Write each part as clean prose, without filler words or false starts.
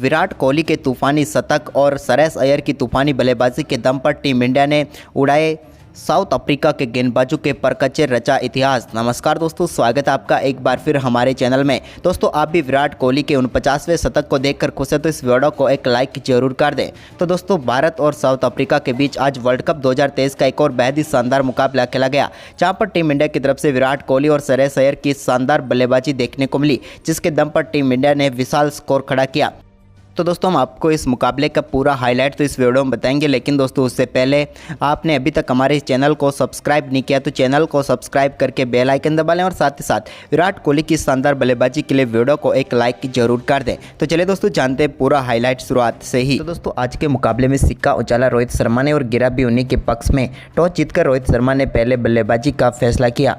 विराट कोहली के तूफानी शतक और श्रेयस अय्यर की तूफानी बल्लेबाजी के दम पर टीम इंडिया ने उड़ाए साउथ अफ्रीका के गेंदबाजों के परकचे रचा इतिहास। नमस्कार दोस्तों, स्वागत है आपका एक बार फिर हमारे चैनल में। दोस्तों, आप भी विराट कोहली के 49वें शतक को देखकर खुश है तो इस वीडियो को एक लाइक जरूर कर दें। तो दोस्तों, भारत और साउथ अफ्रीका के बीच आज वर्ल्ड कप 2023 का एक और बेहद ही शानदार मुकाबला खेला गया, जहां पर टीम इंडिया की तरफ से विराट कोहली और श्रेयस अय्यर की शानदार बल्लेबाजी देखने को मिली, जिसके दम पर टीम इंडिया ने विशाल स्कोर खड़ा किया। तो दोस्तों, हम आपको इस मुकाबले का पूरा हाईलाइट तो इस वीडियो में बताएंगे, लेकिन दोस्तों उससे पहले आपने अभी तक हमारे इस चैनल को सब्सक्राइब नहीं किया तो चैनल को सब्सक्राइब करके बेल आइकन दबा लें और साथ ही साथ विराट कोहली की शानदार बल्लेबाजी के लिए वीडियो को एक लाइक जरूर कर दें। तो चलिए दोस्तों, जानते हैं पूरा हाईलाइट शुरुआत से ही। तो दोस्तों, आज के मुकाबले में सिक्का उछाला रोहित शर्मा ने और गिरा भी उन्हीं के पक्ष में। टॉस जीतकर रोहित शर्मा ने पहले बल्लेबाजी का फैसला किया।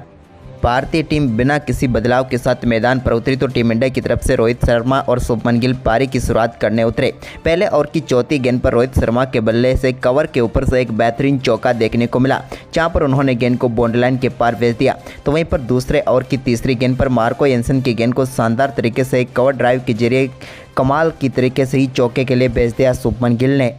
भारतीय टीम बिना किसी बदलाव के साथ मैदान पर उतरी तो टीम इंडिया की तरफ से रोहित शर्मा और शुभमन गिल पारी की शुरुआत करने उतरे। पहले ओवर की चौथी गेंद पर रोहित शर्मा के बल्ले से कवर के ऊपर से एक बेहतरीन चौका देखने को मिला, जहां पर उन्होंने गेंद को बाउंड्री लाइन के पार भेज दिया। तो वहीं पर दूसरे ओवर की तीसरी गेंद पर मार्को एंसन की गेंद को शानदार तरीके से एक कवर ड्राइव के जरिए कमाल की तरीके से ही चौके के लिए भेज दिया शुभमन गिल ने।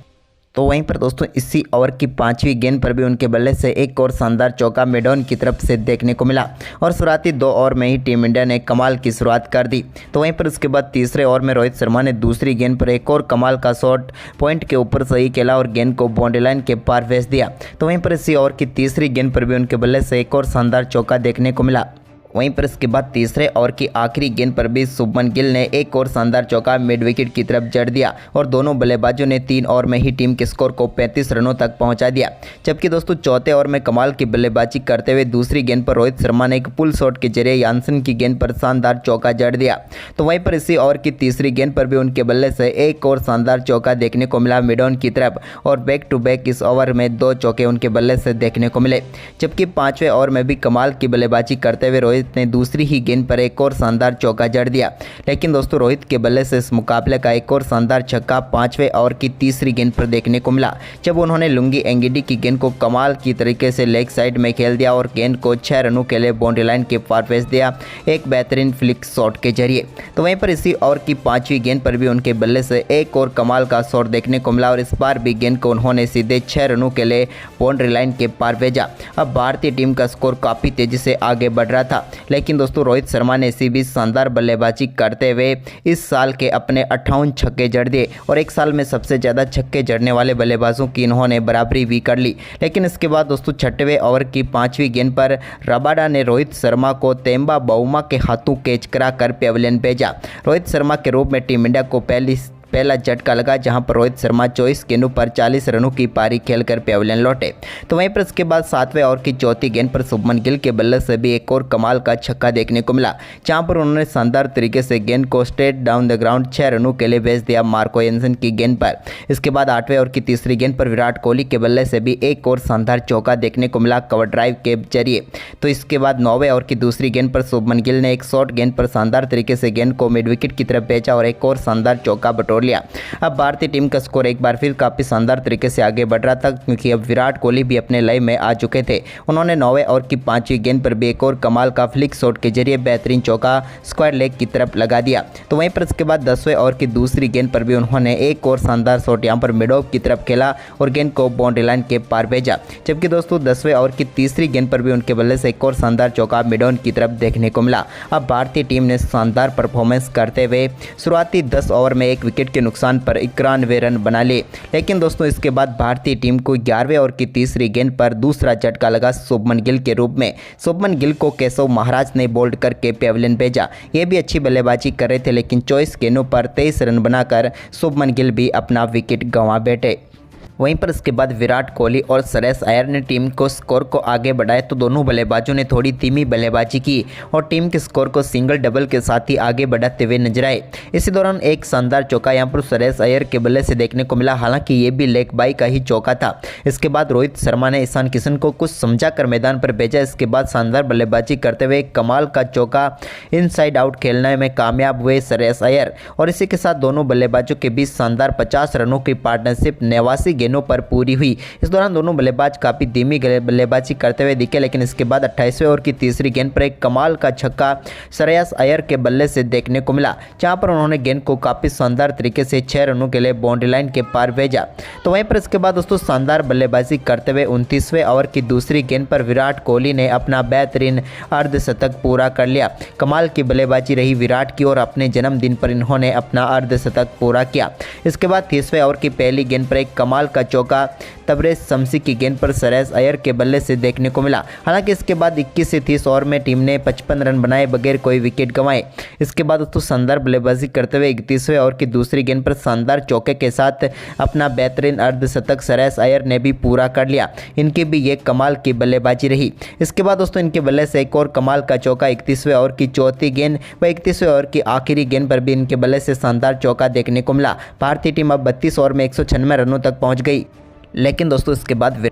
तो वहीं पर दोस्तों, इसी ओवर की पांचवी गेंद पर भी उनके बल्ले से एक और शानदार चौका मिडॉन की तरफ से देखने को मिला और शुरुआती 2 ओवर में ही टीम इंडिया ने कमाल की शुरुआत कर दी। तो वहीं पर उसके बाद तीसरे ओवर में रोहित शर्मा ने दूसरी गेंद पर एक और कमाल का शॉट पॉइंट के ऊपर सही खेला और गेंद को बाउंड्री लाइन के पार भेज दिया। तो वहीं पर इसी ओवर की तीसरी गेंद पर भी उनके बल्ले से एक और शानदार चौका देखने को मिला। वहीं पर इसके बाद तीसरे ओवर की आखिरी गेंद पर भी शुभमन गिल ने एक और शानदार चौका मिड विकेट की तरफ जड़ दिया और दोनों बल्लेबाजों ने 3 ओवर में ही टीम के स्कोर को 35 रनों तक पहुंचा दिया। जबकि दोस्तों, चौथे ओवर में कमाल की बल्लेबाजी करते हुए दूसरी गेंद पर रोहित शर्मा ने एक पुल शॉट के जरिए यानसन की गेंद पर शानदार चौका जड़ दिया। तो वहीं पर इसी ओवर की तीसरी गेंद पर भी उनके बल्ले से एक और शानदार चौका देखने को मिला मिडॉन की तरफ और बैक टू बैक इस ओवर में 2 चौके उनके बल्ले से देखने को मिले। जबकि पांचवें ओवर में भी कमाल की बल्लेबाजी करते हुए रोहित ने दूसरी ही गेंद पर एक और शानदार चौका जड़ दिया। लेकिन दोस्तों, रोहित के बल्ले से इस मुकाबले का एक और शानदार छक्का पांचवें ओवर की तीसरी गेंद पर देखने को मिला, जब उन्होंने लुंगी एंगिडी की गेंद को कमाल की तरीके से लेग साइड में खेल दिया और गेंद को 6 रनों के लिए बाउंड्री लाइन के पार भेज दिया एक बेहतरीन फ्लिक शॉट के जरिए। तो वहीं पर इसी ओवर की पांचवी गेंद पर भी उनके बल्ले से एक और कमाल का शॉट देखने को मिला और इस बार भी गेंद को उन्होंने सीधे 6 रनों के लिए बाउंड्री लाइन के पार भेजा। अब भारतीय टीम का स्कोर काफ़ी तेजी से आगे बढ़ रहा था, लेकिन दोस्तों रोहित शर्मा ने इसी बीच शानदार बल्लेबाजी करते हुए इस साल के अपने 58 छक्के जड़ दिए और एक साल में सबसे ज़्यादा छक्के जड़ने वाले बल्लेबाजों की इन्होंने बराबरी भी कर ली। लेकिन इसके बाद दोस्तों, 6वें ओवर की 5वीं गेंद पर रबाडा ने रोहित शर्मा को तेम्बा बाउमा के हाथों कैच करा कर पेविलियन भेजा। रोहित शर्मा के रूप में टीम इंडिया को पहला झटका लगा, जहां पर रोहित शर्मा 24 गेंदों पर 40 रनों की पारी खेलकर पेविलियन लौटे। तो वहीं पर इसके बाद 7वें ओवर की चौथी गेंद पर शुभमन गिल के बल्ले से भी एक और कमाल का छक्का देखने को मिला, जहां पर उन्होंने शानदार तरीके से गेंद को स्ट्रेट डाउन द ग्राउंड 6 रनों के लिए भेज दिया मार्को एंसन की गेंद पर। इसके बाद 8वें ओवर की तीसरी गेंद पर विराट कोहली के बल्ले से भी एक और शानदार चौका देखने को मिला कवर ड्राइव के जरिए। तो इसके बाद 9वें ओवर की दूसरी गेंद पर शुभमन गिल ने एक शॉर्ट गेंद पर शानदार तरीके से गेंद को मिड विकेट की तरफ भेजा और एक और शानदार चौका बटोर लिया। अब भारतीय टीम का स्कोर एक बार फिर काफ़ी शानदार तरीके से आगे बढ़ रहा था, क्योंकि अब विराट कोहली भी अपने लय में आ चुके थे। उन्होंने 9वें ओवर की 5वीं गेंद पर भी एक और कमाल का फ्लिक शॉट के जरिए बेहतरीन चौका स्क्वायर लेग की तरफ लगा दिया। तो वहीं पर इसके बाद 10वें ओवर की दूसरी गेंद पर भी उन्होंने एक और शानदार शॉट यहां पर मिड ऑफ की तरफ खेला और गेंद को बाउंड्री लाइन के पार भेजा। जबकि दोस्तों, 10वें ओवर की तीसरी गेंद पर भी उनके बल्ले से एक और शानदार चौका मिड ऑन की तरफ देखने को मिला। अब भारतीय टीम ने शानदार परफॉर्मेंस करते हुए शुरुआती 10 ओवर में 1 विकेट के नुकसान पर 91 रन बना लिए। लेकिन दोस्तों, इसके बाद भारतीय टीम को 11वें ओवर की तीसरी गेंद पर दूसरा झटका लगा शुभमन गिल के रूप में। शुभमन गिल को केशव महाराज ने बोल्ड करके पेविलियन भेजा। ये भी अच्छी बल्लेबाजी कर रहे थे, लेकिन 24 गेंदों पर 23 रन बनाकर शुभमन गिल भी अपना विकेट गंवा बैठे। वहीं पर इसके बाद विराट कोहली और श्रेयस अय्यर ने टीम को स्कोर को आगे बढ़ाया, तो दोनों बल्लेबाजों ने थोड़ी धीमी बल्लेबाजी की और टीम के स्कोर को सिंगल डबल के साथ ही आगे बढ़ाते हुए नजर आए। इसी दौरान एक शानदार चौका यहां पर श्रेयस अय्यर के बल्ले से देखने को मिला, हालांकि ये भी लेग बाई का ही चौका था। इसके बाद रोहित शर्मा ने ईशान किशन को कुछ समझा कर मैदान पर भेजा। इसके बाद शानदार बल्लेबाजी करते हुए कमाल का चौका इनसाइड आउट खेलने में कामयाब हुए श्रेयस अय्यर और इसी के साथ दोनों बल्लेबाजों के बीच शानदार 50 रनों की पार्टनरशिप 89 गेंदों पर पूरी हुई। इस दौरान दोनों बल्लेबाज काफ़ी धीमी बल्लेबाजी करते हुए दिखे, लेकिन इसके बाद 28वें ओवर की तीसरी गेंद पर एक कमाल का छक्का श्रेयस अय्यर के बल्ले से देखने को मिला, जहां पर उन्होंने गेंद को काफ़ी शानदार तरीके से 6 रनों के लिए बाउंड्री लाइन के पार भेजा। तो वहीं पर इसके बाद दोस्तों शानदार बल्लेबाजी करते हुए 29वें ओवर की दूसरी गेंद पर विराट कोहली ने अपना बेहतरीन अर्धशतक पूरा कर लिया। कमाल की बल्लेबाजी रही विराट की और अपने जन्मदिन पर इन्होंने अपना अर्धशतक पूरा किया। इसके बाद 30वें ओवर की पहली गेंद पर एक कमाल का चौका तबरेज शम्सी की गेंद पर श्रेयस अय्यर के बल्ले से देखने को मिला। हालांकि इसके बाद 21 से 30 ओवर में टीम ने 55 रन बनाए बगैर कोई विकेट गंवाए। इसके बाद दोस्तों शानदार बल्लेबाजी करते हुए 31वें ओवर की दूसरी गेंद पर शानदार चौके के साथ अपना बेहतरीन अर्धशतक श्रेयस अय्यर ने भी पूरा कर लिया। इनकी भी ये कमाल की बल्लेबाजी रही। इसके बाद दोस्तों इनके बल्ले से एक और कमाल का चौका 31वें ओवर की चौथी गेंद व 31वें ओवर की आखिरी गेंद पर भी इनके बल्ले से शानदार चौका देखने को मिला। भारतीय टीम अब 32 ओवर में 196 रनों तक पहुंच गई, लेकिन दोस्तों इसके बाद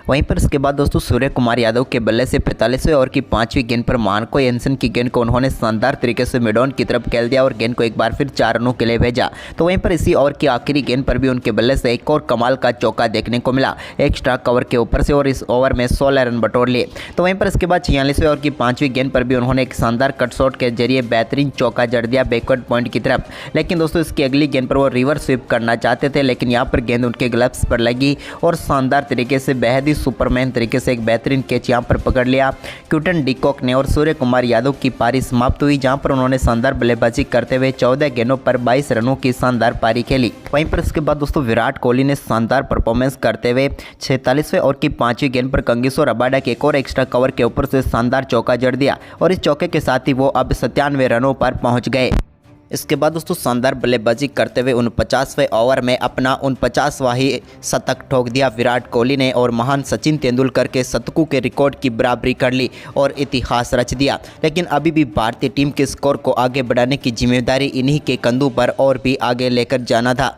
वहीं पर इसके बाद दोस्तों सूर्य कुमार यादव के बल्ले से 45वें ओवर की 5वीं गेंद पर मार्को एंसन की गेंद को उन्होंने शानदार तरीके से मिडॉन की तरफ खेल दिया और गेंद को एक बार फिर 4 रनों के लिए भेजा। तो वहीं पर इसी ओवर की आखिरी गेंद पर भी उनके बल्ले से एक और कमाल का चौका देखने को मिला एक्स्ट्रा कवर के ऊपर से, और इस ओवर में 16 रन बटोर लिए। तो वहीं पर इसके बाद 46वें ओवर की 5वीं गेंद पर भी उन्होंने एक शानदार कट शॉट के जरिए बेहतरीन चौका जड़ दिया बैकवर्ड पॉइंट की तरफ। लेकिन दोस्तों इसकी अगली गेंद पर वो रिवर्स स्वीप करना चाहते थे, लेकिन यहाँ पर गेंद उनके ग्लव्स पर लगी और शानदार तरीके से बेहद ही सुपरमैन तरीके से एक बेहतरीन कैच यहां पर पकड़ लिया क्विंटन डी कॉक ने, और सूर्य कुमार यादव की पारी समाप्त हुई, जहां पर उन्होंने शानदार बल्लेबाजी करते हुए 14 गेंदों पर 22 रनों की शानदार पारी खेली। वहीं पर इसके बाद दोस्तों विराट कोहली ने शानदार परफॉर्मेंस करते हुए 46वें ओवर की 5वीं गेंद पर कंगिसो रबाडा के एक और एक्स्ट्रा कवर के ऊपर से शानदार चौका जड़ दिया, और इस चौके के साथ ही वो अब 97 रनों पर पहुंच गए। इसके बाद दोस्तों शानदार बल्लेबाजी करते हुए 49वें ओवर में अपना 49वां ही शतक ठोक दिया विराट कोहली ने, और महान सचिन तेंदुलकर के शतकों के रिकॉर्ड की बराबरी कर ली और इतिहास रच दिया। लेकिन अभी भी भारतीय टीम के स्कोर को आगे बढ़ाने की जिम्मेदारी इन्हीं के कंधों पर और भी आगे लेकर जाना था।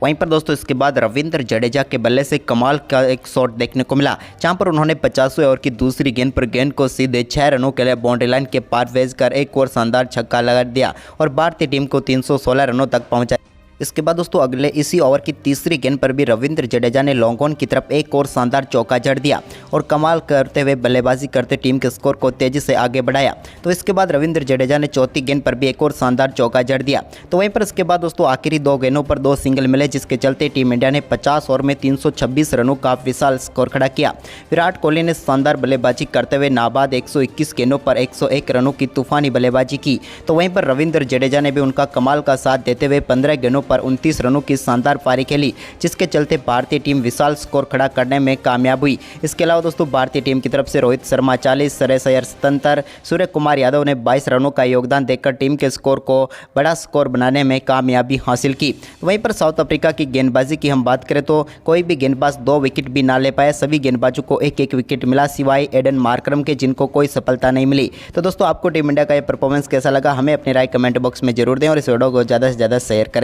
वहीं पर दोस्तों इसके बाद रविंद्र जडेजा के बल्ले से कमाल का एक शॉट देखने को मिला, जहां पर उन्होंने 50वें ओवर की दूसरी गेंद पर गेंद को सीधे 6 रनों के लिए बाउंड्री लाइन के पार भेजकर एक और शानदार छक्का लगा दिया और भारतीय टीम को 316 रनों तक पहुंचाया। इसके बाद दोस्तों अगले इसी ओवर की तीसरी गेंद पर भी रविंद्र जडेजा ने लॉन्ग ऑन की तरफ एक और शानदार चौका जड़ दिया और कमाल करते हुए बल्लेबाजी करते टीम के स्कोर को तेजी से आगे बढ़ाया। तो इसके बाद रविंद्र जडेजा ने चौथी गेंद पर भी एक और शानदार चौका जड़ दिया। तो वहीं पर इसके बाद दोस्तों आखिरी 2 गेंदों पर 2 सिंगल मिले, जिसके चलते टीम इंडिया ने 50 ओवर में 326 रनों का विशाल स्कोर खड़ा किया। विराट कोहली ने शानदार बल्लेबाजी करते हुए नाबाद 121 गेंदों पर 101 रनों की तूफानी बल्लेबाजी की। तो वहीं पर रविंद्र जडेजा ने भी उनका कमाल का साथ देते हुए 15 गेंदों पर 29 रनों की शानदार पारी खेली, जिसके चलते भारतीय टीम विशाल स्कोर खड़ा करने में कामयाब हुई। इसके अलावा दोस्तों भारतीय टीम की तरफ से रोहित शर्मा 40, श्रेयस अय्यर 77, सूर्य कुमार यादव ने 22 रनों का योगदान देकर टीम के स्कोर को बड़ा स्कोर बनाने में कामयाबी हासिल की। वहीं पर साउथ अफ्रीका की गेंदबाजी की हम बात करें तो कोई भी गेंदबाज 2 विकेट भी ना ले पाए। सभी गेंदबाजों को एक एक विकेट मिला, सिवाय एडन मार्करम के, जिनको कोई सफलता नहीं मिली। तो दोस्तों आपको टीम इंडिया का ये परफॉर्मेंस कैसा लगा, हमें अपनी राय कमेंट बॉक्स में जरूर दें और इस वीडियो को ज़्यादा से ज़्यादा शेयर करें।